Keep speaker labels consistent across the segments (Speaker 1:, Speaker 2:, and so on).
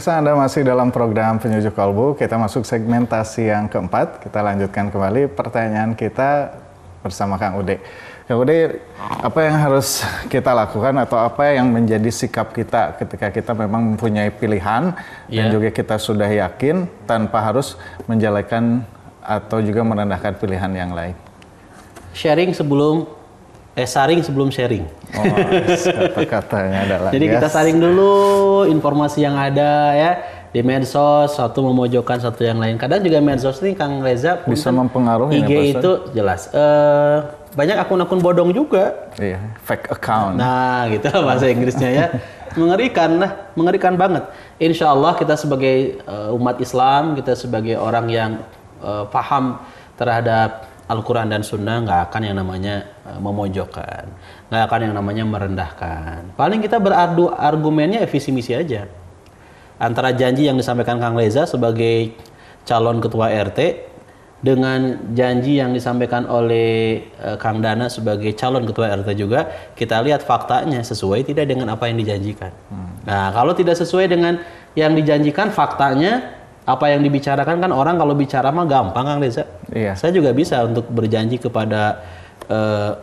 Speaker 1: Pemirsa, Anda masih dalam program Penyejuk Kalbu. Kita masuk segmentasi yang keempat. Kita lanjutkan kembali pertanyaan kita bersama Kang Ude. Kang Ude, apa yang harus kita lakukan atau apa yang menjadi sikap kita ketika kita memang mempunyai pilihan dan juga kita sudah yakin tanpa harus menjelekan atau juga merendahkan pilihan yang lain?
Speaker 2: Saring sebelum sharing.
Speaker 1: Oh, kata-katanya adalah.
Speaker 2: Jadi kita saring dulu informasi yang ada ya di medsos, satu memojokkan satu yang lain. Kadang juga medsos ini Kang Reza
Speaker 1: bisa mempengaruhi
Speaker 2: IG itu jelas. Banyak akun-akun bodong juga.
Speaker 1: Iya, fake account.
Speaker 2: Nah, gitu bahasa Inggrisnya ya. Mengerikan banget. Insya Allah kita sebagai umat Islam, kita sebagai orang yang paham terhadap Al-Quran dan Sunnah, nggak akan yang namanya memojokkan, nggak akan yang namanya merendahkan. Paling kita beradu argumennya visi misi aja. Antara janji yang disampaikan Kang Reza sebagai calon ketua RT dengan janji yang disampaikan oleh Kang Dana sebagai calon ketua RT juga, kita lihat faktanya sesuai tidak dengan apa yang dijanjikan. Nah, kalau tidak sesuai dengan yang dijanjikan, faktanya apa yang dibicarakan kan orang kalau bicara mah gampang Kang Reza.
Speaker 1: Iya.
Speaker 2: Saya juga bisa untuk berjanji kepada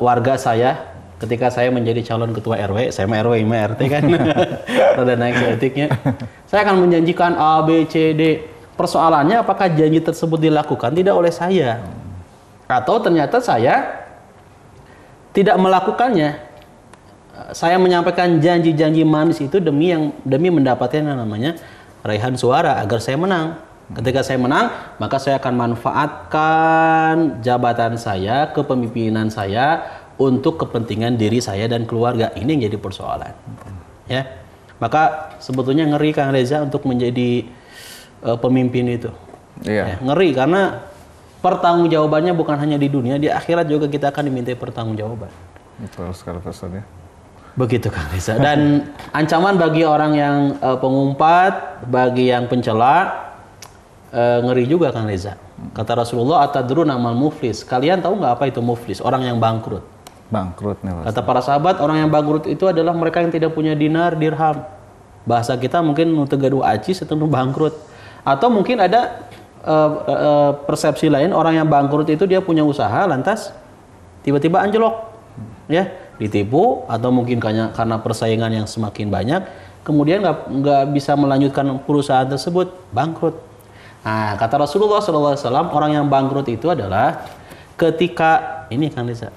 Speaker 2: warga saya ketika saya menjadi calon ketua RW, saya mah RW, mah RT kan. Rada naik etiknya. Saya akan menjanjikan A, B, C, D. Persoalannya apakah janji tersebut dilakukan tidak oleh saya? Atau ternyata saya tidak melakukannya. Saya menyampaikan janji-janji manis itu demi mendapatkan yang namanya raihan suara agar saya menang. Ketika saya menang, maka saya akan manfaatkan jabatan saya, kepemimpinan saya untuk kepentingan diri saya dan keluarga. Ini yang jadi persoalan. Ya. Maka sebetulnya ngeri Kang Reza untuk menjadi pemimpin itu.
Speaker 1: Iya.
Speaker 2: Ya, ngeri karena pertanggungjawabannya bukan hanya di dunia, di akhirat juga kita akan dimintai pertanggungjawaban.
Speaker 1: Betul sekali pesannya.
Speaker 2: Begitu Kang Reza. Dan ancaman bagi orang yang pengumpat, bagi yang pencela, ngeri juga Kang Reza. Kata Rasulullah, atadruna mal muflis. Kalian tahu nggak apa itu muflis? Orang yang bangkrut.
Speaker 1: Bangkrut nih Mas.
Speaker 2: Kata para sahabat, orang yang bangkrut itu adalah mereka yang tidak punya dinar, dirham. Bahasa kita mungkin tegaduh acis itu bangkrut. Atau mungkin ada persepsi lain, orang yang bangkrut itu dia punya usaha, lantas tiba-tiba anjlok. Ya, ditipu atau mungkin karena persaingan yang semakin banyak, kemudian nggak bisa melanjutkan perusahaan tersebut, bangkrut. Nah, kata Rasulullah SAW, orang yang bangkrut itu adalah ketika ini Kang Reza,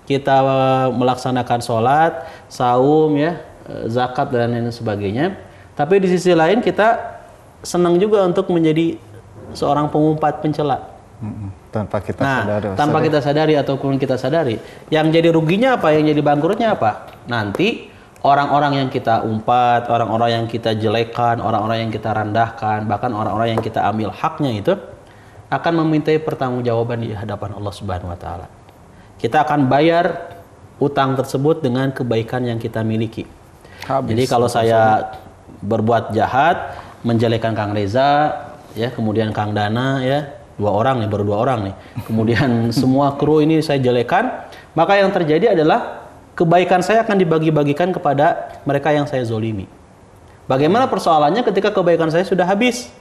Speaker 2: kita melaksanakan sholat, saum, ya, zakat dan lain sebagainya, tapi di sisi lain kita senang juga untuk menjadi seorang pengumpat pencela.
Speaker 1: Tanpa kita sadari.
Speaker 2: Tanpa kita sadari ataupun kita sadari. Yang jadi ruginya apa? Yang jadi bangkrutnya apa? Nanti orang-orang yang kita umpat, orang-orang yang kita jelekan, orang-orang yang kita rendahkan, bahkan orang-orang yang kita ambil haknya itu akan memintai pertanggungjawaban di hadapan Allah Subhanahu wa taala. Kita akan bayar utang tersebut dengan kebaikan yang kita miliki. Jadi kalau saya berbuat jahat, menjelekan Kang Reza, ya, kemudian Kang Dana, ya, baru dua orang nih. Kemudian semua kru ini saya jelekan, maka yang terjadi adalah kebaikan saya akan dibagi-bagikan kepada mereka yang saya zolimi. Bagaimana persoalannya ketika kebaikan saya sudah habis?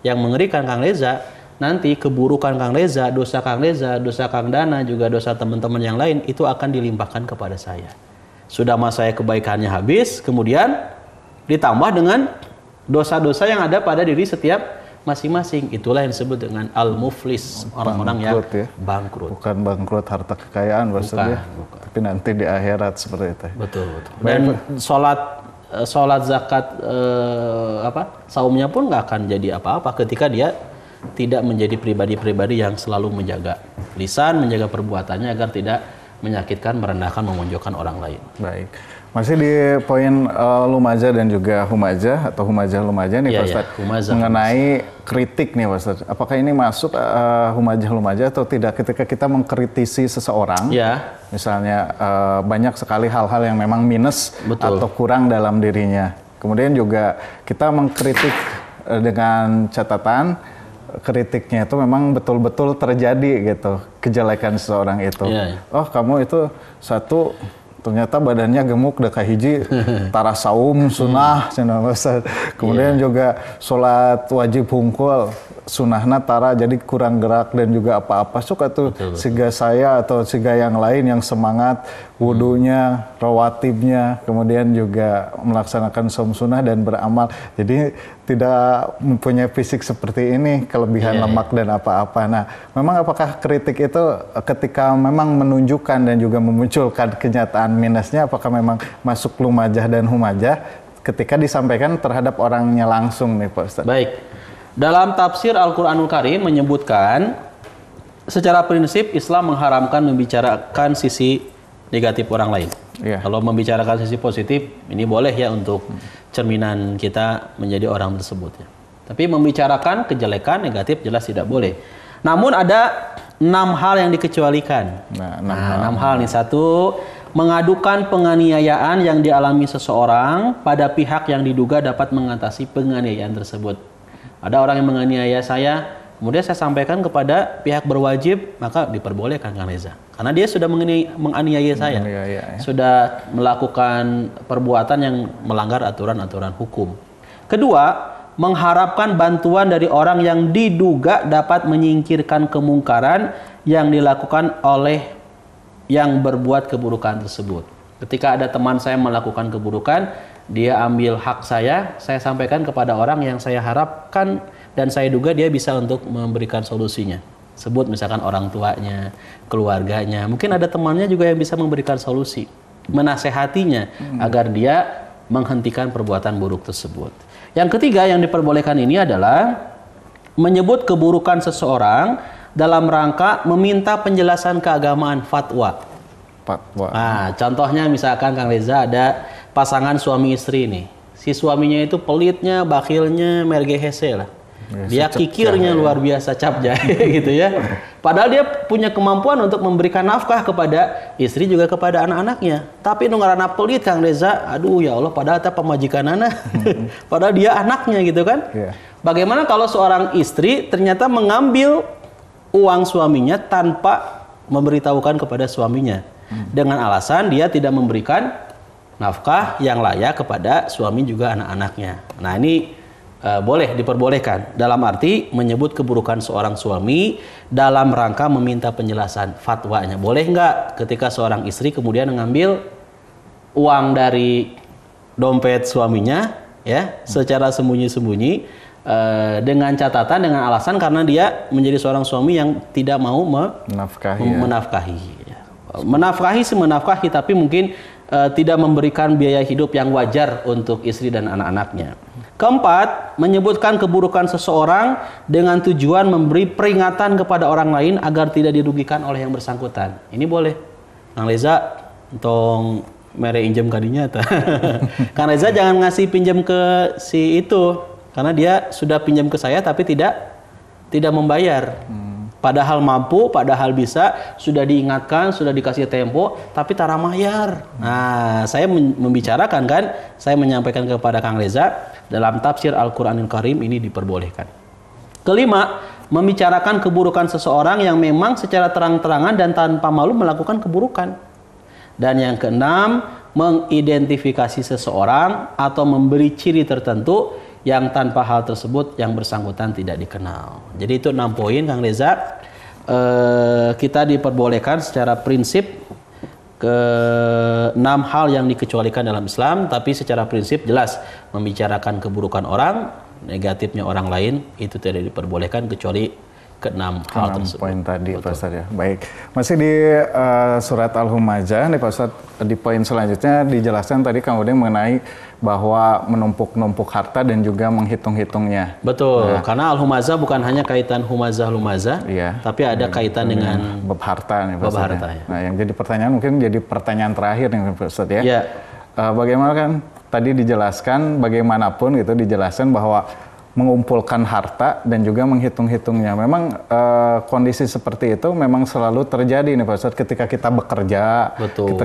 Speaker 2: Yang mengerikan Kang Reza, nanti keburukan Kang Reza, dosa Kang Dana, juga dosa teman-teman yang lain itu akan dilimpahkan kepada saya. Sudah masa saya kebaikannya habis, kemudian ditambah dengan dosa-dosa yang ada pada diri setiap masing-masing. Itulah yang disebut dengan al-muflis, orang-orang yang bangkrut. Bukan
Speaker 1: bangkrut harta kekayaan maksudnya, tapi nanti di akhirat seperti itu.
Speaker 2: Betul. Dan sholat zakat saumnya pun nggak akan jadi apa-apa ketika dia tidak menjadi pribadi-pribadi yang selalu menjaga lisan, menjaga perbuatannya agar tidak menyakitkan, merendahkan, memojokkan orang lain.
Speaker 1: Baik. Masih di poin lumajah dan juga humajah atau humajah-lumajah nih Pak Ustadz, mengenai kritik nih Pak Ustadz. Apakah ini masuk humajah-lumajah atau tidak ketika kita mengkritisi seseorang?
Speaker 2: Ya.
Speaker 1: Misalnya banyak sekali hal-hal yang memang minus atau kurang dalam dirinya. Kemudian juga kita mengkritik dengan catatan kritiknya itu memang betul-betul terjadi gitu, kejelekan seseorang itu. Oh, kamu itu satu ternyata badannya gemuk udah kahiji tara saum sunah cenah Ustaz. Kemudian juga sholat wajib hungkul sunahna tara jadi kurang gerak dan juga apa-apa suka tuh siga saya atau siga yang lain yang semangat wudunya, rawatibnya, kemudian juga melaksanakan saum sunnah dan beramal. Jadi tidak mempunyai fisik seperti ini, kelebihan lemak dan apa-apa. Nah, memang apakah kritik itu ketika memang menunjukkan dan juga memunculkan kenyataan minusnya, apakah memang masuk lumajah dan humajah ketika disampaikan terhadap orangnya langsung nih Pak Ustadz?
Speaker 2: Baik. Dalam tafsir Al-Quranul Karim menyebutkan secara prinsip Islam mengharamkan membicarakan sisi negatif orang lain. Kalau membicarakan sisi positif ini boleh ya untuk cerminan kita menjadi orang tersebut ya. Tapi membicarakan kejelekan negatif jelas tidak boleh. Namun ada 6 hal yang dikecualikan. 6 hal nih. 1, mengadukan penganiayaan yang dialami seseorang pada pihak yang diduga dapat mengatasi penganiayaan tersebut. Ada orang yang menganiaya saya, kemudian saya sampaikan kepada pihak berwajib, maka diperbolehkan Kang Reza. Karena dia sudah menganiaya saya, sudah melakukan perbuatan yang melanggar aturan-aturan hukum. Kedua, mengharapkan bantuan dari orang yang diduga dapat menyingkirkan kemungkaran yang dilakukan oleh yang berbuat keburukan tersebut. Ketika ada teman saya melakukan keburukan, dia ambil hak saya sampaikan kepada orang yang saya harapkan dan saya duga dia bisa untuk memberikan solusinya. Sebut misalkan orang tuanya, keluarganya, mungkin ada temannya juga yang bisa memberikan solusi, menasehatinya agar dia menghentikan perbuatan buruk tersebut. Yang ketiga yang diperbolehkan ini adalah menyebut keburukan seseorang dalam rangka meminta penjelasan keagamaan, fatwa. Nah, contohnya misalkan Kang Reza ada pasangan suami istri nih. Si suaminya itu pelitnya, bakhilnya, merge hese lah. Dia kikirnya luar biasa, cap jahe gitu ya. Padahal dia punya kemampuan untuk memberikan nafkah kepada istri juga kepada anak-anaknya. Tapi nu ngaranna pelit Kang Reza, aduh ya Allah, padahal eta pamajikanana. Padahal dia anaknya gitu kan. Bagaimana kalau seorang istri ternyata mengambil uang suaminya tanpa memberitahukan kepada suaminya dengan alasan dia tidak memberikan nafkah yang layak kepada suami juga anak-anaknya. Nah ini boleh diperbolehkan dalam arti menyebut keburukan seorang suami dalam rangka meminta penjelasan fatwanya. Boleh nggak ketika seorang istri kemudian mengambil uang dari dompet suaminya ya secara sembunyi-sembunyi dengan catatan, dengan alasan karena dia menjadi seorang suami yang tidak mau menafkahi. Menafkahi tapi mungkin tidak memberikan biaya hidup yang wajar untuk istri dan anak-anaknya. Keempat, menyebutkan keburukan seseorang dengan tujuan memberi peringatan kepada orang lain agar tidak dirugikan oleh yang bersangkutan. Ini boleh. Kang Reza, tong mere injem kadinya. Kang Reza jangan ngasih pinjam ke si itu, karena dia sudah pinjam ke saya tapi tidak membayar. Padahal mampu, padahal bisa, sudah diingatkan, sudah dikasih tempo, tapi tara mayar. Nah, saya membicarakan kan, saya menyampaikan kepada Kang Reza, dalam tafsir Al-Quranul Karim ini diperbolehkan. Kelima, membicarakan keburukan seseorang yang memang secara terang-terangan dan tanpa malu melakukan keburukan. Dan yang keenam, mengidentifikasi seseorang atau memberi ciri tertentu yang tanpa hal tersebut yang bersangkutan tidak dikenal. Jadi itu 6 poin Kang Reza. Kita diperbolehkan secara prinsip ke 6 hal yang dikecualikan dalam Islam, tapi secara prinsip jelas membicarakan keburukan orang, negatifnya orang lain itu tidak diperbolehkan kecuali ke-6 hal tersebut.
Speaker 1: Poin tadi Pak Ustadz ya. Baik. Masih di surat Al-Humajah nih Pak Ustadz, di poin selanjutnya dijelaskan tadi Kang Udeng mengenai bahwa menumpuk-numpuk harta dan juga menghitung-hitungnya.
Speaker 2: Betul. Nah, karena Al-Humazah bukan hanya kaitan humazah-lumazah, tapi ada kaitan dengan
Speaker 1: bab harta nih Pak
Speaker 2: Ustadz.
Speaker 1: Harta, ya. Nah, yang jadi pertanyaan mungkin jadi pertanyaan terakhir nih Pak Ustadz ya. Bagaimana kan tadi dijelaskan bagaimanapun gitu dijelaskan bahwa mengumpulkan harta dan juga menghitung-hitungnya. Memang kondisi seperti itu memang selalu terjadi nih Pak Ustadz, ketika kita bekerja,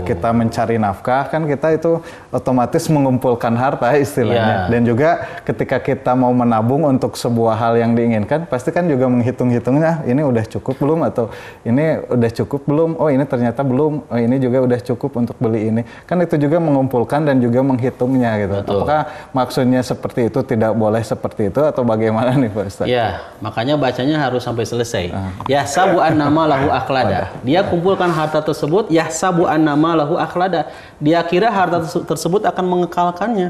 Speaker 1: kita mencari nafkah, kan kita itu otomatis mengumpulkan harta istilahnya. Dan juga ketika kita mau menabung untuk sebuah hal yang diinginkan, pasti kan juga menghitung-hitungnya, ini udah cukup belum, atau ini udah cukup belum, oh ini ternyata belum, oh ini juga udah cukup untuk beli ini. Kan itu juga mengumpulkan dan juga menghitungnya gitu. Apakah maksudnya seperti itu, tidak boleh seperti itu, atau bagaimana nih Pak Ustadz?
Speaker 2: Ya, makanya bacanya harus sampai selesai. Yahsabu annama lahu akhlada. Dia kumpulkan harta tersebut, yahsabu annama lahu akhlada. Dia kira harta tersebut akan mengekalkannya.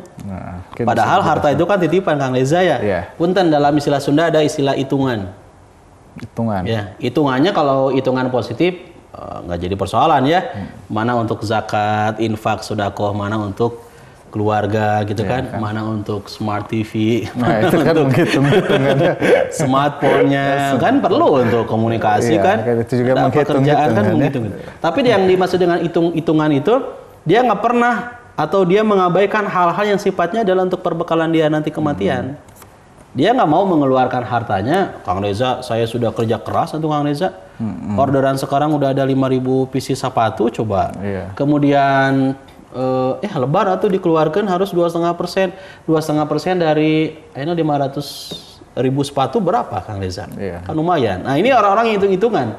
Speaker 2: Padahal harta itu kan titipan Kang Reza ya. Punten, dalam istilah Sunda ada istilah hitungan. Ya, hitungannya kalau hitungan positif nggak jadi persoalan ya. Mana untuk zakat, infak, sedekah, mana untuk keluarga gitu kan, mana untuk smart TV,
Speaker 1: nah itu kan menghitung-hitungannya,
Speaker 2: smartphone-nya kan perlu untuk komunikasi kan,
Speaker 1: itu juga
Speaker 2: ada pekerjaan kan menghitung. Tapi yang dimaksud dengan hitung-hitungan itu, dia nggak pernah atau dia mengabaikan hal-hal yang sifatnya adalah untuk perbekalan dia nanti kematian. Dia nggak mau mengeluarkan hartanya. Kang Reza, saya sudah kerja keras untuk Kang Reza. Orderan sekarang udah ada 5.000 PC sepatu, coba. Kemudian lebar atau dikeluarkan harus 2,5%. 2,5% dari 500.000 sepatu berapa Kang Reza? Kan lumayan. Nah ini orang-orang yang hitung-hitungan.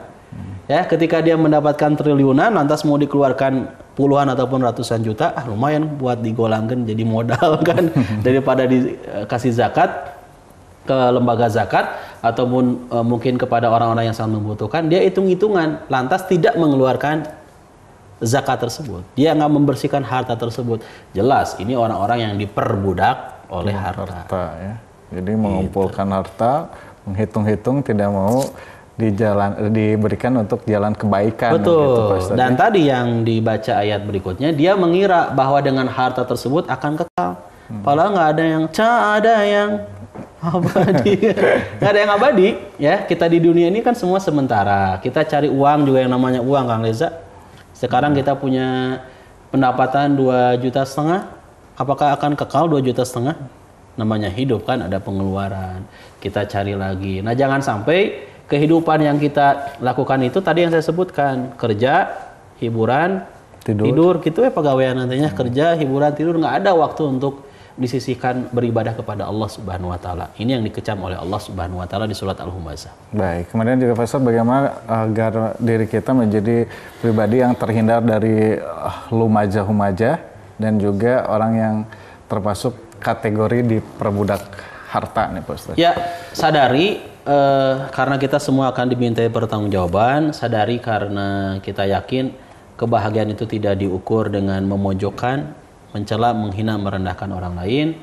Speaker 2: Ya, ketika dia mendapatkan triliunan, lantas mau dikeluarkan puluhan ataupun ratusan juta, lumayan buat digolangkan jadi modal kan, daripada dikasih zakat ke lembaga zakat ataupun mungkin kepada orang-orang yang sangat membutuhkan, dia hitung-hitungan, lantas tidak mengeluarkan zakat tersebut. Dia nggak membersihkan harta tersebut. Jelas ini orang-orang yang diperbudak oleh harta
Speaker 1: ya. Jadi mengumpulkan harta, menghitung-hitung, tidak mau diberikan untuk jalan kebaikan.
Speaker 2: Betul. Gitu, dan tadi yang dibaca ayat berikutnya, dia mengira bahwa dengan harta tersebut akan kekal. Padahal nggak ada yang abadi. Nggak ada yang abadi ya. Kita di dunia ini kan semua sementara. Kita cari uang juga, yang namanya uang Kang Reza. Sekarang kita punya pendapatan 2,5 juta, apakah akan kekal 2,5 juta? Namanya hidup kan, ada pengeluaran, kita cari lagi. Nah jangan sampai kehidupan yang kita lakukan itu tadi yang saya sebutkan, kerja, hiburan, tidur gitu ya pegawaian nantinya, kerja, hiburan, tidur, nggak ada waktu untuk disisihkan beribadah kepada Allah Subhanahu wa taala. Ini yang dikecam oleh Allah Subhanahu wa taala di surat Al-Humazah.
Speaker 1: Baik, kemudian juga Pak Ustaz, bagaimana agar diri kita menjadi pribadi yang terhindar dari lumajah-humajah dan juga orang yang termasuk kategori diperbudak harta nih Pak Ustaz. Ya,
Speaker 2: sadari karena kita semua akan dimintai pertanggungjawaban, sadari karena kita yakin kebahagiaan itu tidak diukur dengan memojokkan, mencela, menghina, merendahkan orang lain.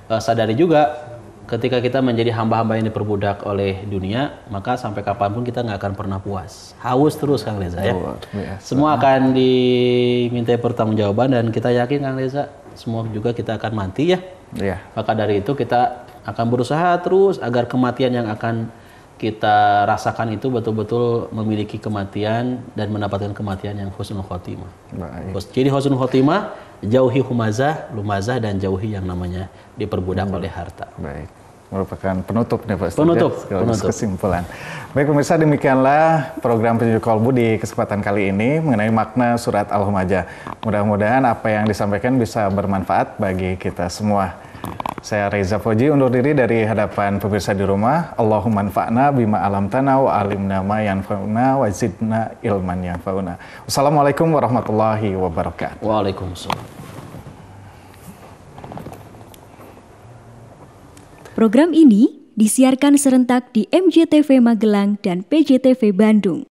Speaker 2: Sadari juga ketika kita menjadi hamba-hamba yang diperbudak oleh dunia, maka sampai kapanpun kita nggak akan pernah puas. Haus terus Kang Reza ya. Semua akan dimintai pertanggungjawaban dan kita yakin Kang Reza, semua juga kita akan mati ya. Maka dari itu kita akan berusaha terus agar kematian yang akan kita rasakan itu betul-betul memiliki kematian dan mendapatkan kematian yang husnul khotimah. Jadi husnul khotimah, jauhi humazah, lumazah, dan jauhi yang namanya diperbudak oleh harta.
Speaker 1: Baik, merupakan penutup nih Pak Ustaz.
Speaker 2: Penutup.
Speaker 1: Kesimpulan. Baik pemirsa, demikianlah program Penyejuk Kolbu di kesempatan kali ini mengenai makna surat Al-Humajah. Mudah-mudahan apa yang disampaikan bisa bermanfaat bagi kita semua. Saya Reza Fauji undur diri dari hadapan pemirsa di rumah. Allahumma anfa'na bima alamtana wa alimna ma yanfa'una wa zidna ilman yanfa'una. Wassalamualaikum warahmatullahi wabarakatuh.
Speaker 2: Waalaikumsalam.
Speaker 3: Program ini disiarkan serentak di MJTV Magelang dan PJTV Bandung.